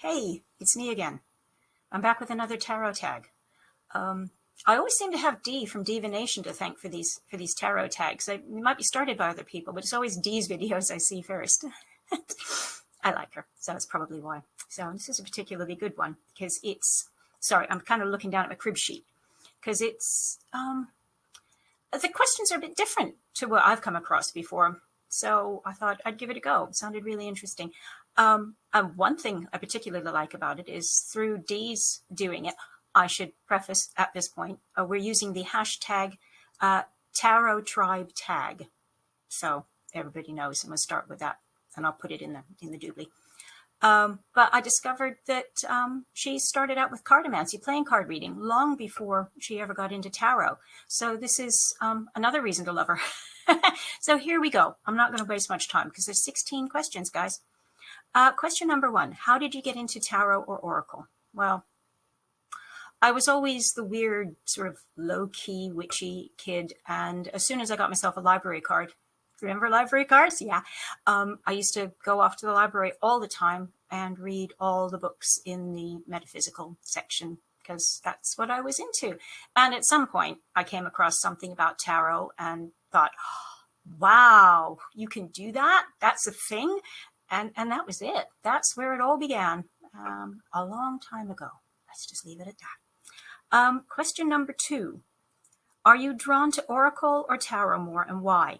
Hey, it's me again. I'm back with another tarot tag. I always seem to have Dee from Divination to thank for these tarot tags. They might be started by other people, but it's always Dee's videos I see first. I like her, so that's probably why. So this is a particularly good one because it's, sorry, I'm kind of looking down at my crib sheet because it's, the questions are a bit different to what I've come across before. So I thought I'd give it a go. It sounded really interesting. One thing I particularly like about it is through Dee's doing it, I should preface at this point, we're using the hashtag TarotTribeTag. So everybody knows, I'm going to start with that, and I'll put it in the doobly. But I discovered that she started out with cartomancy, playing card reading, long before she ever got into tarot. So this is another reason to love her. So here we go. I'm not going to waste much time because there's 16 questions, guys. Question number 1, how did you get into tarot or oracle? Well, I was always the weird, sort of low-key, witchy kid. And as soon as I got myself a library card, remember library cards? Yeah. I used to go off to the library all the time and read all the books in the metaphysical section because that's what I was into. And at some point, I came across something about tarot and thought, wow, you can do that? That's a thing? And that was it. That's where it all began a long time ago. Let's just leave it at that. Question number 2. Are you drawn to oracle or tarot more, and why?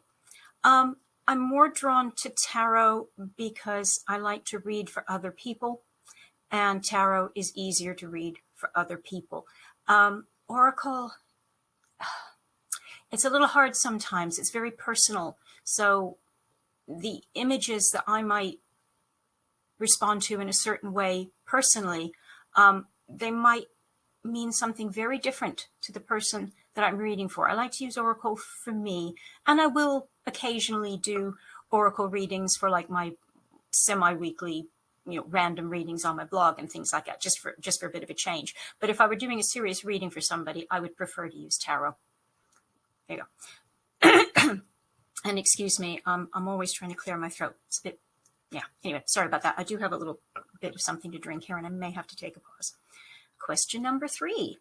I'm more drawn to tarot because I like to read for other people, and tarot is easier to read for other people. Oracle, it's a little hard sometimes. It's very personal. So the images that I might respond to in a certain way personally, they might mean something very different to the person that I'm reading for. I like to use oracle for me, and I will occasionally do oracle readings for like my semi-weekly, random readings on my blog and things like that, just for a bit of a change. But if I were doing a serious reading for somebody, I would prefer to use tarot. There you go. And excuse me, I'm always trying to clear my throat. It's a bit, yeah. Anyway, sorry about that. I do have a little bit of something to drink here, and I may have to take a pause. Question number 3.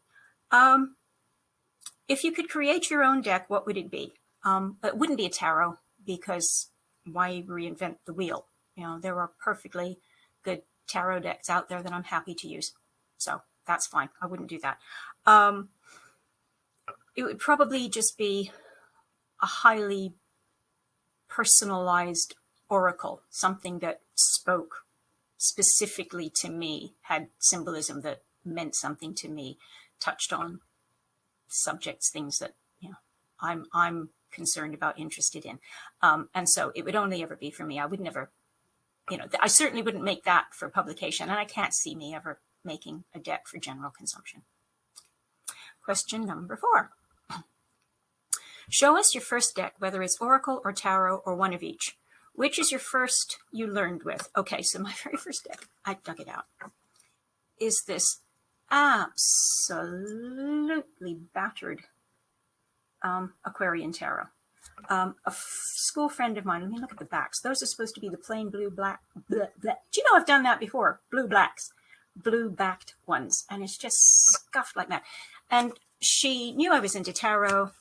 If you could create your own deck, what would it be? It wouldn't be a tarot, because why reinvent the wheel? There are perfectly good tarot decks out there that I'm happy to use. So that's fine. I wouldn't do that. It would probably just be a highly personalized oracle, something that spoke specifically to me, had symbolism that meant something to me, touched on subjects, things that I'm concerned about, interested in, and so it would only ever be for me. I would never, I certainly wouldn't make that for publication, and I can't see me ever making a deck for general consumption. Question number 4. Show us your first deck, whether it's oracle or tarot or one of each. Which is your first you learned with? Okay, so my very first deck, I dug it out, is this absolutely battered Aquarian tarot. A school friend of mine, let me look at the backs. Those are supposed to be the plain blue black. Blah, blah. Do you know I've done that before? Blue backed ones, and it's just scuffed like that. And she knew I was into tarot.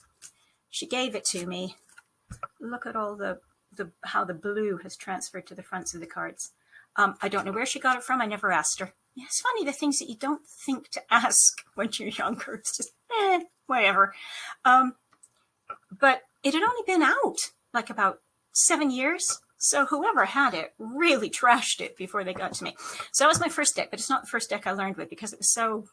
She gave it to me. Look at all how the blue has transferred to the fronts of the cards. I don't know where she got it from. I never asked her. Yeah, it's funny, the things that you don't think to ask when you're younger. It's just, whatever. But it had only been out like about 7 years. So whoever had it really trashed it before they got to me. So that was my first deck, but it's not the first deck I learned with because it was so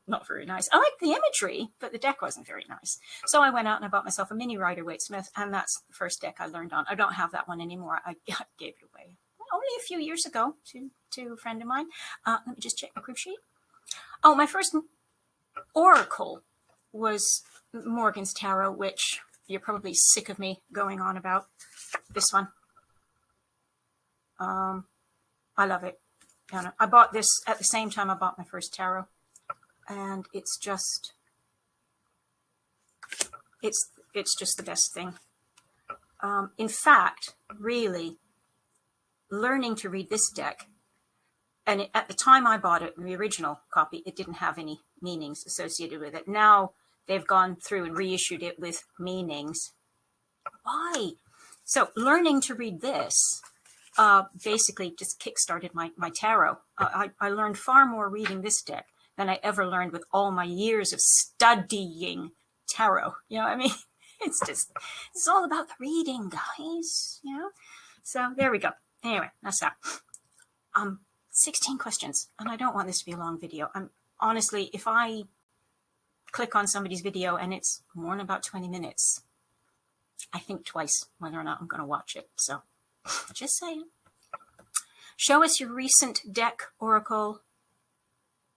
not very nice. I liked the imagery, but the deck wasn't very nice. So I went out and I bought myself a mini Rider-Waite-Smith, and that's the first deck I learned on. I don't have that one anymore. I gave it away only a few years ago to a friend of mine. Let me just check my crib sheet. Oh, my first oracle was Morgan's Tarot, which you're probably sick of me going on about. This one. I love it. I bought this at the same time I bought my first tarot. And it's just, it's just the best thing. In fact, really, learning to read this deck and at the time I bought it, the original copy, it didn't have any meanings associated with it. Now they've gone through and reissued it with meanings. Why? So learning to read this basically just kickstarted my tarot. I learned far more reading this deck than I ever learned with all my years of studying tarot. You know what I mean? It's all about the reading, guys, you know? So there we go. Anyway, that's that. 16 questions, and I don't want this to be a long video. Honestly, if I click on somebody's video and it's more than about 20 minutes, I think twice whether or not I'm going to watch it. So just saying. Show us your recent deck, oracle,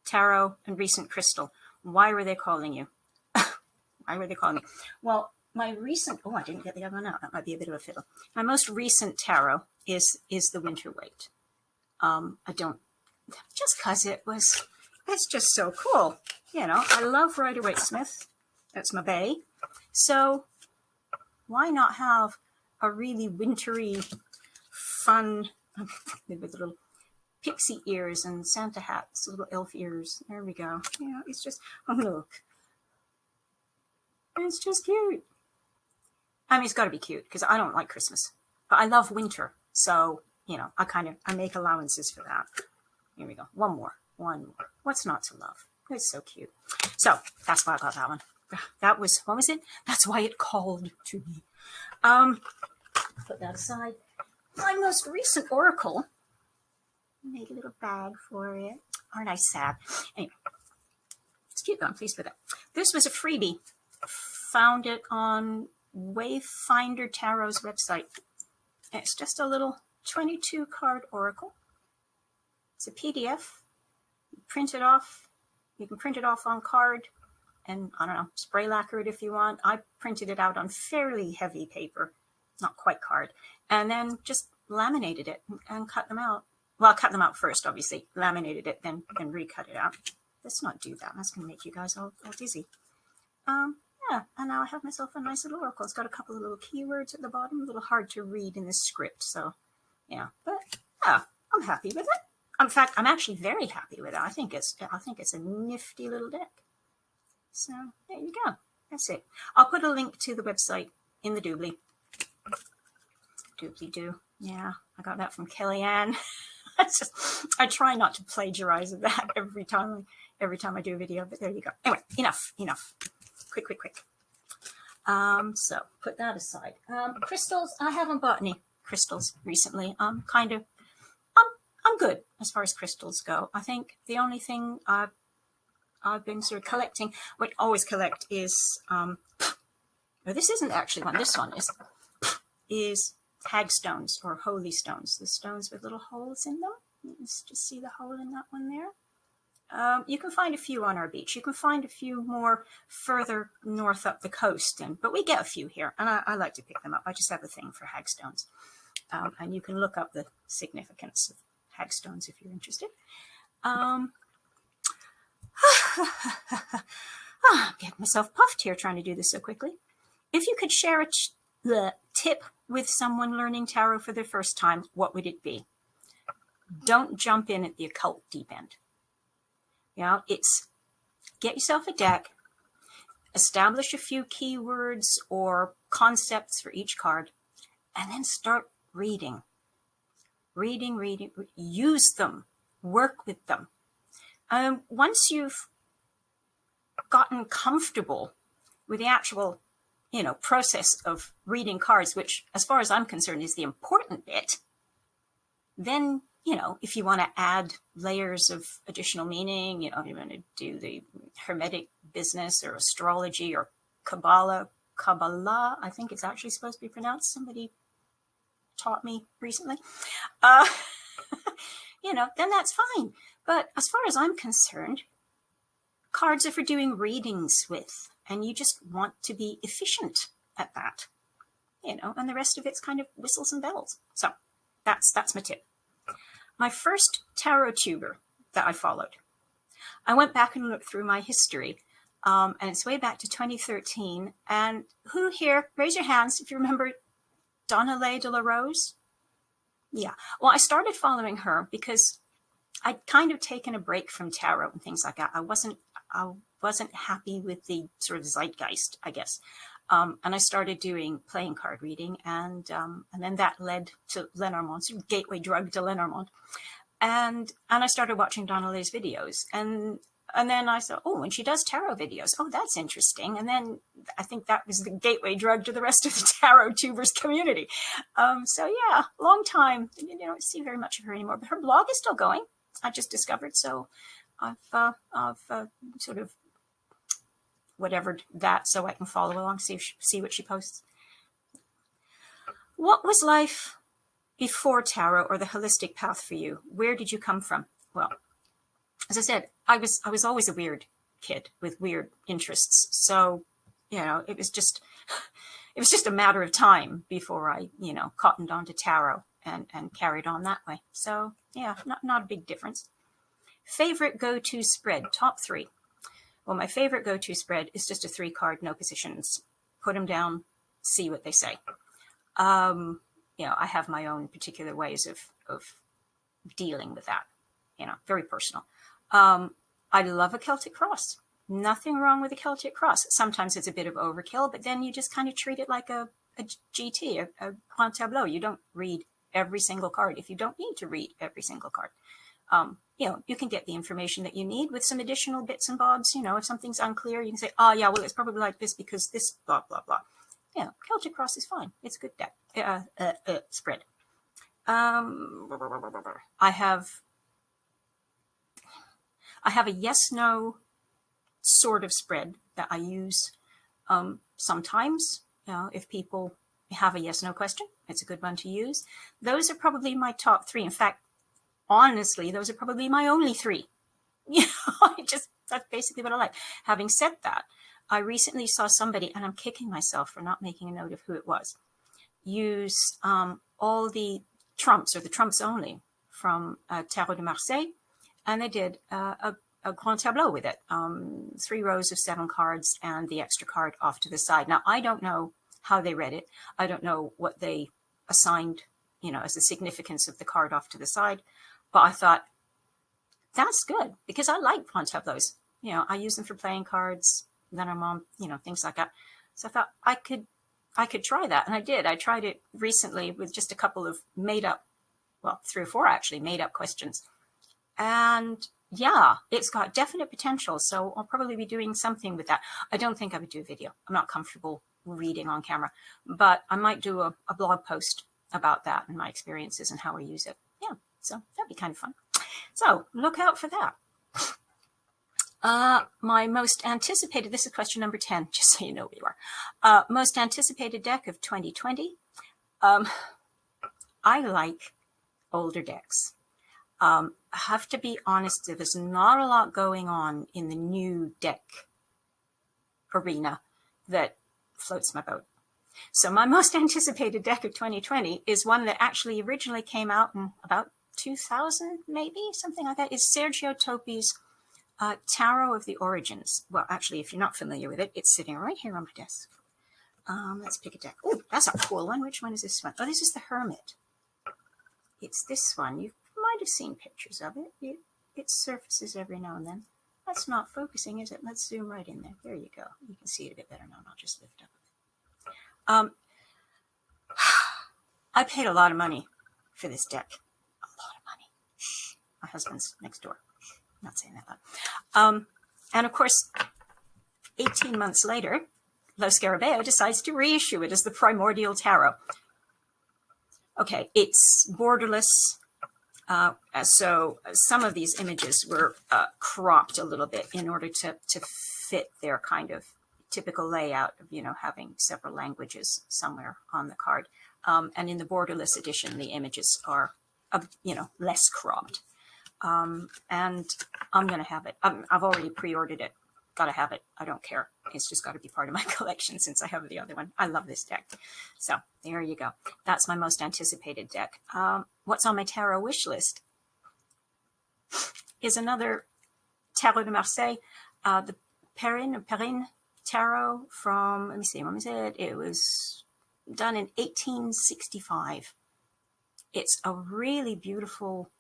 tarot, and recent crystal. Why were they calling you? Why were they calling me? Well, my recent, I didn't get the other one out. That might be a bit of a fiddle. My most recent tarot is the Winter Weight. I don't, just because it's just so cool. You know, I love Rider-Waite-Smith. That's my bae. So why not have a really wintry, fun, with little pixie ears and Santa hats, little elf ears. There we go. Yeah, it's just, oh, look. It's just cute. I mean, it's got to be cute because I don't like Christmas, but I love winter. So, you know, I make allowances for that. Here we go. One more. What's not to love? It's so cute. So that's why I got that one. That was, what was it? That's why it called to me. Put that aside. My most recent oracle. Make a little bag for it. Aren't I sad? Anyway, it's cute though. I'm pleased with it. This was a freebie. Found it on Wayfinder Tarot's website. It's just a little 22 card oracle. It's a PDF. You print it off. You can print it off on card and, I don't know, spray lacquer it if you want. I printed it out on fairly heavy paper, not quite card, and then just laminated it and cut them out. Well, cut them out first, obviously. Laminated it, then recut it out. Let's not do that. That's going to make you guys all dizzy. Yeah, and now I have myself a nice little oracle. It's got a couple of little keywords at the bottom, a little hard to read in the script. So, yeah, but yeah, I'm happy with it. In fact, I'm actually very happy with it. I think it's a nifty little deck. So there you go. That's it. I'll put a link to the website in the doobly. Doobly-doo. Yeah, I got that from Kellyanne. I try not to plagiarize that every time I do a video, but there you go. Anyway, enough. Quick. So put that aside. Crystals, I haven't bought any crystals recently. I'm good as far as crystals go. I think the only thing I've been sort of collecting, what I always collect is, well, this isn't actually one, this one is hagstones or holy stones, the stones with little holes in them. You can just see the hole in that one there. You can find a few on our beach. You can find a few more further north up the coast, but we get a few here, and I like to pick them up. I just have a thing for hagstones. And you can look up the significance of hagstones if you're interested. I'm getting myself puffed here trying to do this so quickly. If you could share the tip with someone learning tarot for the first time, what would it be? Don't jump in at the occult deep end. You know, it's get yourself a deck, establish a few keywords or concepts for each card, and then start reading. Reading, use them, work with them. Once you've gotten comfortable with the actual, process of reading cards, which as far as I'm concerned is the important bit, then, if you want to add layers of additional meaning, if you want to do the Hermetic business or astrology or Kabbalah, I think it's actually supposed to be pronounced. Somebody taught me recently. Then that's fine. But as far as I'm concerned, cards are for doing readings with, and you just want to be efficient at that, and the rest of it's kind of whistles and bells. So that's my tip. My first TarotTuber that I followed, I went back and looked through my history, and it's way back to 2013. And who here, raise your hands if you remember Donna Leigh de la Rose? Yeah. Well, I started following her because I'd kind of taken a break from tarot and things like that. I wasn't happy with the sort of zeitgeist, I guess. And I started doing playing card reading, and then that led to Lenormand, sort of gateway drug to Lenormand. And I started watching Donna Lee's videos, and then I thought, oh, and she does tarot videos. Oh, that's interesting. And then I think that was the gateway drug to the rest of the TarotTubers community. So yeah, long time. You don't see very much of her anymore, but her blog is still going. I just discovered, so I've sort of whatevered that so I can follow along, see what she posts. What was life before tarot or the holistic path for you? Where did you come from? Well, as I said, I was always a weird kid with weird interests. So, it was just a matter of time before I, cottoned onto tarot and carried on that way. So yeah, not a big difference. Favorite go-to spread, top 3. Well, my favorite go-to spread is just a 3-card, no positions. Put them down, see what they say. I have my own particular ways of dealing with that, very personal. I love a Celtic cross. Nothing wrong with a Celtic cross. Sometimes it's a bit of overkill, but then you just kind of treat it like a GT, a Grand Tableau. You don't read every single card if you don't need to read every single card. You can get the information that you need with some additional bits and bobs. If something's unclear, you can say, oh yeah, well, it's probably like this because this blah, blah, blah. Celtic cross is fine. It's a good deck, spread. I have a yes-no sort of spread that I use sometimes. If people have a yes-no question, it's a good one to use. Those are probably my top 3. In fact, honestly, those are probably my only 3. That's basically what I like. Having said that, I recently saw somebody, and I'm kicking myself for not making a note of who it was, use all the trumps, or the trumps only, from Tarot de Marseille, and they did a Grand Tableau with it. 3 rows of 7 cards and the extra card off to the side. Now, I don't know how they read it. I don't know what they assigned, as the significance of the card off to the side. But I thought, that's good, because I like Grand Tableaus. I use them for playing cards, Lenormand, things like that. So I thought I could try that. And I did. I tried it recently with just a couple of made up, 3 or 4 actually, made up questions. And yeah, it's got definite potential. So I'll probably be doing something with that. I don't think I would do a video. I'm not comfortable reading on camera, but I might do a blog post about that and my experiences and how I use it. Yeah, so that'd be kind of fun. So look out for that. My most anticipated, this is question number 10, just so you know where you are. Most anticipated deck of 2020. I like older decks. I have to be honest, there's not a lot going on in the new deck arena that floats my boat. So my most anticipated deck of 2020 is one that actually originally came out in about 2000, maybe, something like that. It's Sergio Topi's Tarot of the Origins. Well, actually, if you're not familiar with it, it's sitting right here on my desk. Let's pick a deck. Oh, that's a cool one. Which one is this one? Oh, this is the Hermit. It's this one. You might have seen pictures of it. It surfaces every now and then. That's not focusing, is it? Let's zoom right in there. There you go. You can see it a bit better now. I'll just lift up. I paid a lot of money for this deck. A lot of money. Shh. My husband's next door. I'm not saying that loud. And of course, 18 months later, Lo Scarabeo decides to reissue it as the Primordial Tarot. Okay, it's borderless. So some of these images were cropped a little bit in order to fit their kind of typical layout of, having several languages somewhere on the card. And in the borderless edition, the images are, less cropped. And I'm going to have it. I've already pre-ordered it. Got to have it. I don't care. It's just got to be part of my collection since I have the other one. I love this deck. So there you go. That's my most anticipated deck. What's on my tarot wish list is another Tarot de Marseille, the Perrine Tarot from, let me see, when was it? It was done in 1865. It's a really beautiful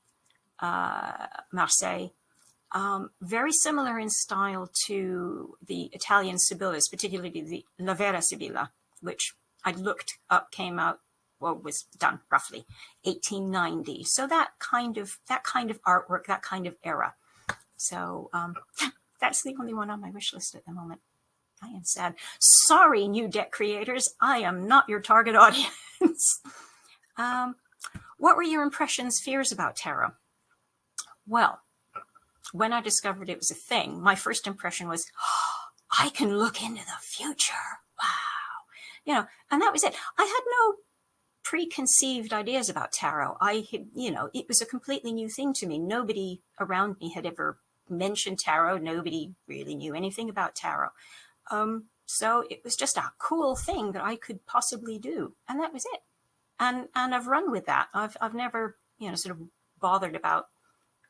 Marseille. Very similar in style to the Italian Sibillas, particularly the La Vera Sibilla, which I looked up, came out, well, was done roughly 1890. So that kind of artwork, that kind of era. So that's the only one on my wish list at the moment. I am sad. Sorry, new deck creators. I am not your target audience. What were your impressions, fears about tarot? Well, when I discovered it was a thing, my first impression was, oh, I can look into the future. Wow. And that was it. I had no preconceived ideas about tarot. It was a completely new thing to me. Nobody around me had ever mentioned tarot. Nobody really knew anything about tarot. So it was just a cool thing that I could possibly do. And that was it. And I've run with that. I've never, sort of bothered about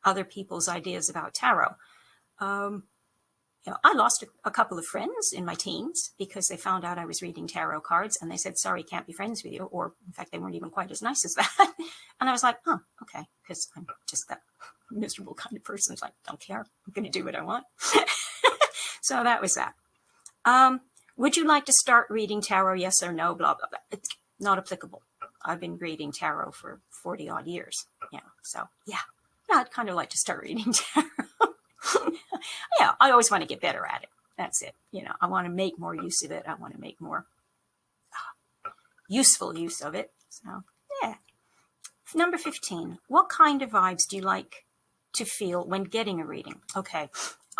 other people's ideas about tarot. I lost a couple of friends in my teens because they found out I was reading tarot cards and they said, sorry, can't be friends with you. Or in fact, they weren't even quite as nice as that. And I was like, oh, okay. Because I'm just that miserable kind of person. It's like, don't care. I'm going to do what I want. So that was that. Would you like to start reading tarot? Yes or no? Blah, blah, blah. It's not applicable. I've been reading tarot for 40 odd years. So yeah, I'd kind of like to start reading tarot. Yeah, I always want to get better at it. That's it. I want to make more use of it. I want to make more useful use of it. So yeah. Number 15, what kind of vibes do you like to feel when getting a reading? Okay.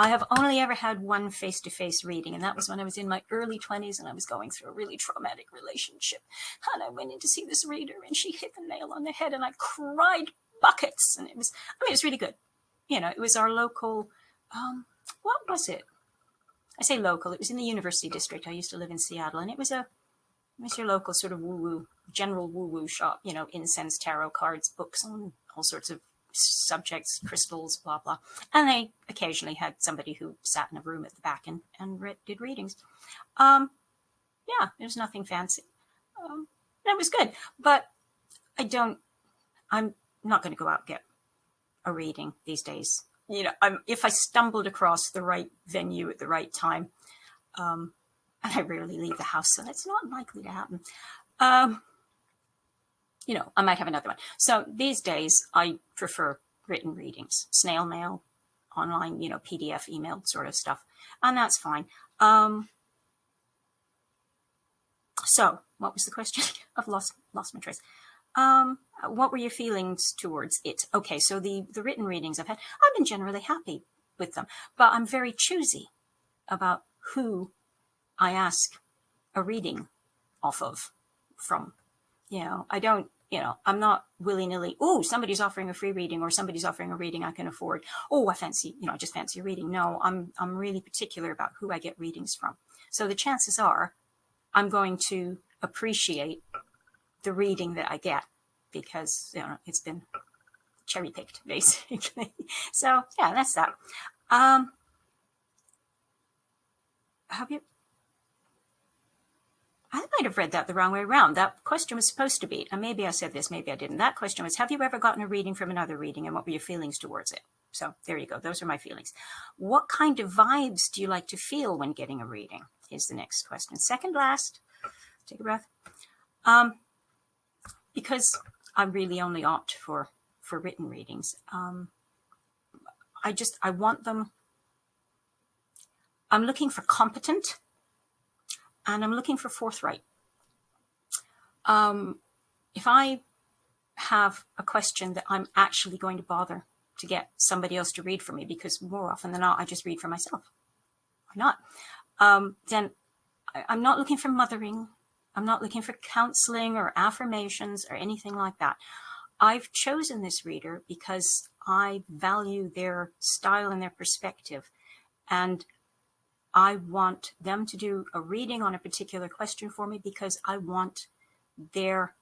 I have only ever had one face-to-face reading, and that was when I was in my early 20s and I was going through a really traumatic relationship. And I went in to see this reader and she hit the nail on the head and I cried buckets. And it was really good. It was our local, what was it? I say local, it was in the University District. I used to live in Seattle, and it was your local sort of woo-woo, general woo-woo shop, incense, tarot cards, books on all sorts of subjects, crystals, blah, blah. And they occasionally had somebody who sat in a room at the back and did readings. Yeah, there's nothing fancy. It was good, but I'm not going to go out and get a reading these days. If I stumbled across the right venue at the right time, and I rarely leave the house, so that's not likely to happen. I might have another one. So these days, I prefer written readings, snail mail, online, PDF, email sort of stuff, and that's fine. So what was the question? I've lost my trace. What were your feelings towards it? Okay, so the written readings I've been generally happy with them, but I'm very choosy about who I ask a reading off of from. I don't, I'm not willy-nilly, oh, somebody's offering a free reading or somebody's offering a reading I can afford. Oh, I just fancy a reading. No, I'm really particular about who I get readings from. So the chances are I'm going to appreciate the reading that I get because, it's been cherry-picked, basically. So, yeah, that's that. I might have read that the wrong way around. That question was supposed to be, and maybe I said this, maybe I didn't. That question was, have you ever gotten a reading from another reading, and what were your feelings towards it? So there you go. Those are my feelings. What kind of vibes do you like to feel when getting a reading is the next question. Second last, take a breath. Because I really only opt for written readings. I want them. I'm looking for competent, and I'm looking for forthright. If I have a question that I'm actually going to bother to get somebody else to read for me, because more often than not, I just read for myself. Why not? Then I'm not looking for mothering. I'm not looking for counseling or affirmations or anything like that. I've chosen this reader because I value their style and their perspective. And I want them to do a reading on a particular question for me because I want their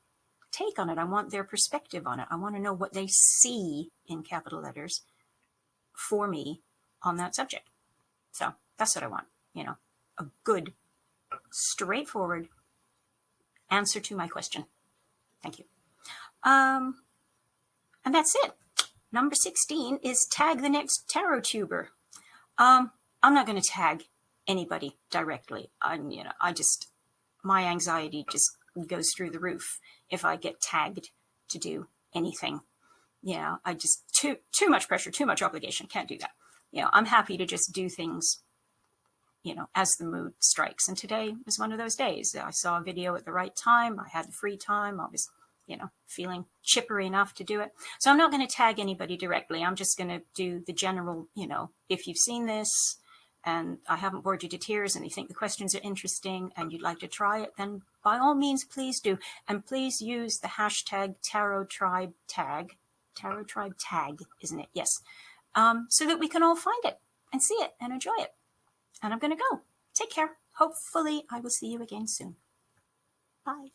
take on it. I want their perspective on it. I want to know what they see in capital letters for me on that subject. So that's what I want, a good, straightforward answer to my question. Thank you. And that's it. Number 16 is tag the next TarotTuber. I'm not going to tag anybody directly. My anxiety just goes through the roof if I get tagged to do anything. I just, too much pressure, too much obligation. Can't do that. I'm happy to just do things, as the mood strikes. And today was one of those days. I saw a video at the right time. I had the free time. I was, feeling chipper enough to do it. So I'm not going to tag anybody directly. I'm just going to do the general, if you've seen this and I haven't bored you to tears and you think the questions are interesting and you'd like to try it, then by all means, please do. And please use the hashtag TarotTribeTag. TarotTribeTag, isn't it? Yes. So that we can all find it and see it and enjoy it. And I'm going to go. Take care. Hopefully I will see you again soon. Bye.